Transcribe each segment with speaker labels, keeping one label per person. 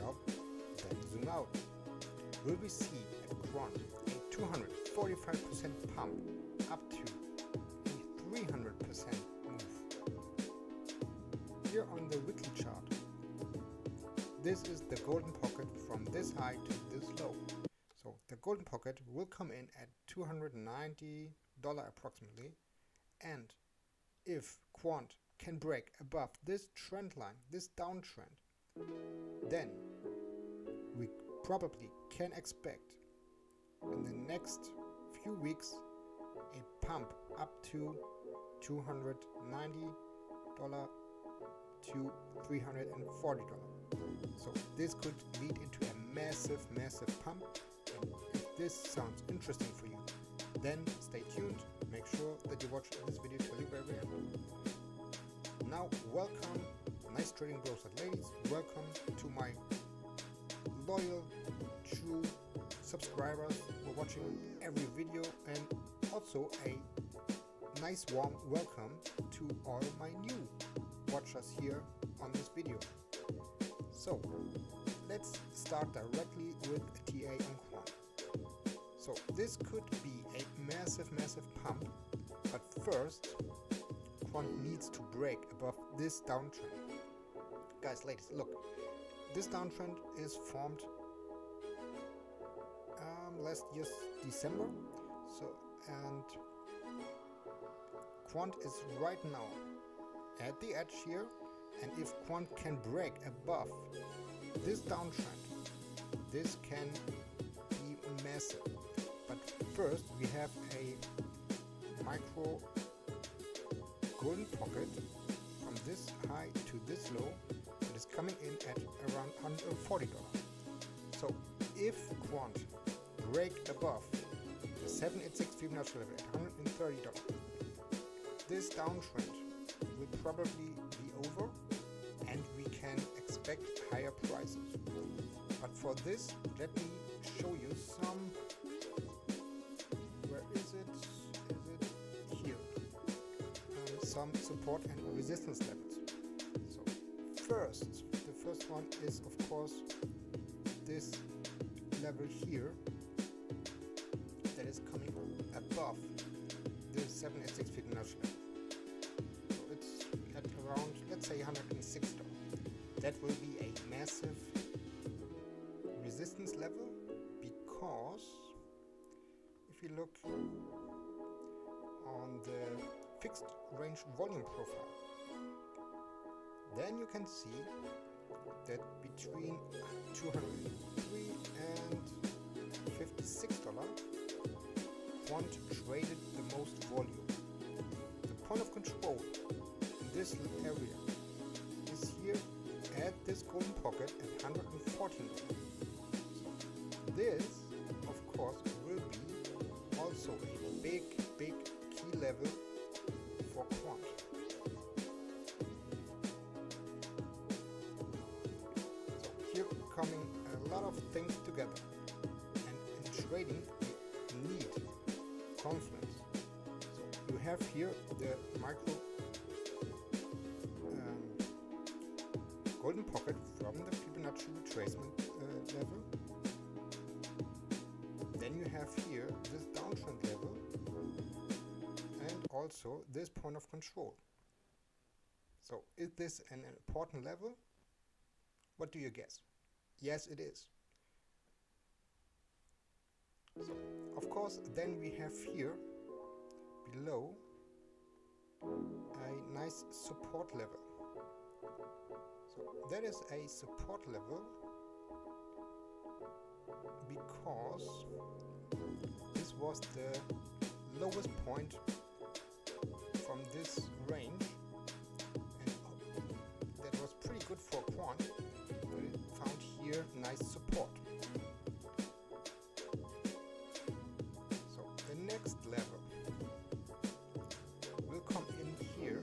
Speaker 1: yourself, then zoom out. Will we see at Quant a 245% pump up to a 300% move? Here on the weekly chart, this is the golden pocket from this high to this low. So the golden pocket will come in at $290 approximately, and if Quant can break above this trend line, this downtrend, then we probably can expect in the next few weeks a pump up to $290 to $340. So this could lead into a massive pump, and if this sounds interesting for you, then stay tuned. Make sure that you watch this video till the very end. Now, welcome, nice trading bros and ladies. Welcome to my loyal, true subscribers who are watching every video, and also a nice warm welcome to all my new watchers here on this video. So, let's start directly with TA on Quant. So, this could be a massive pump, but first, Quant needs to break above this downtrend. Guys, ladies, look, this downtrend is formed last year's December, and Quant is right now at the edge here, and if Quant can break above this downtrend, this can be massive. But first we have a micro golden pocket from this high to this low that is coming in at around $140. So if Quant break above the 786 Fibonacci level at $130, this downtrend will probably be over and we can expect higher prices. But for this, let me show you some, where is it here, some support and resistance levels. So the first one is of course this level here that is coming above the 786 Fibonacci level. So it's at around, let's say, $106. That will be a massive resistance level, because if you look on the fixed range volume profile, then you can see that between $203 and $56, Quant traded the most volume. The point of control in this area is here at this golden pocket at $114. So this, of course, will be also a big key level for Quant. So here coming a lot of things together, and in trading you need confidence. So you have here the micro golden pocket from the Fibonacci retracement level. Then you have here this downtrend level and also this point of control. So is this an important level? What do you guess? Yes, it is. So of course then we have here below a nice support level. So that is a support level because this was the lowest point from this range, and that was pretty good for Quant, but it found here nice support. So the next level will come in here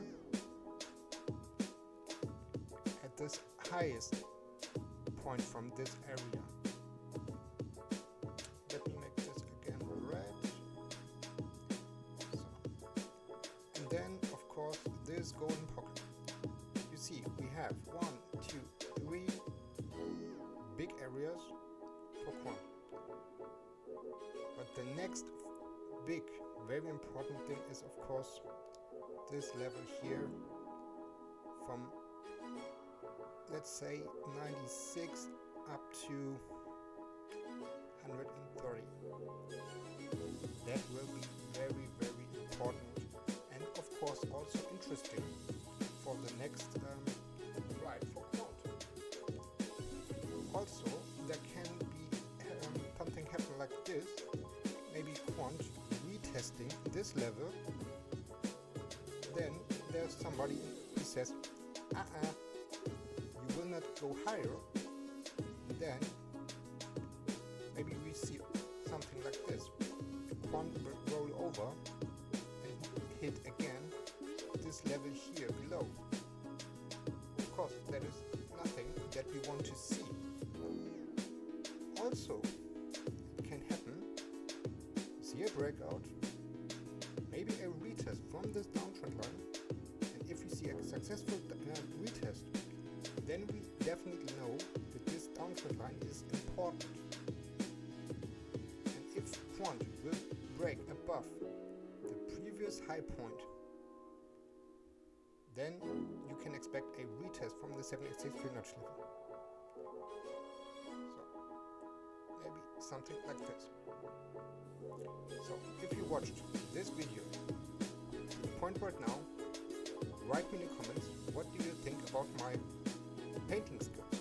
Speaker 1: at this highest point from this area. Let me make this again red. So. And then, of course, this golden pocket. You see, we have 1, 2, 3 shares for Quant. But the next big, very important thing is of course this level here from, let's say, 96 up to 130. That will be very, very important, and of course also interesting for the next ride for Quant. Also, there can be something happen like this. Maybe Quant retesting this level. Then there's somebody who says, you will not go higher. And then maybe we see something like this. Quant will roll over and hit again this level here below. Of course, that is nothing that we want to see. Also, it can happen, see a breakout, maybe a retest from this downtrend line, and if we see a successful retest, then we definitely know that this downtrend line is important. And if Quant will break above the previous high point, then you can expect a retest from the 786 Fibonacci level. So maybe something like this. So if you watched this video, the point right now, write me in the comments, what do you think about my painting skills?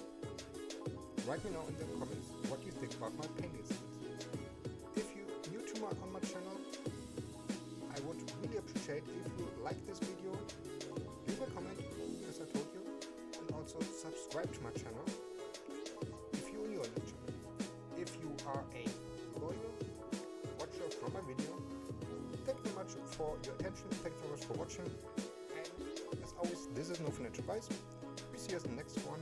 Speaker 1: Write me now in the comments what you think about my painting skills. If you're new to on my channel, I would really appreciate if you like this video, leave a comment as I told you, and also subscribe to my channel if you're new on the channel. If you are a loyal watcher from my video, thank you very much for your attention, thank you very much for watching, and as always, this is no financial advice. We see us in the next one.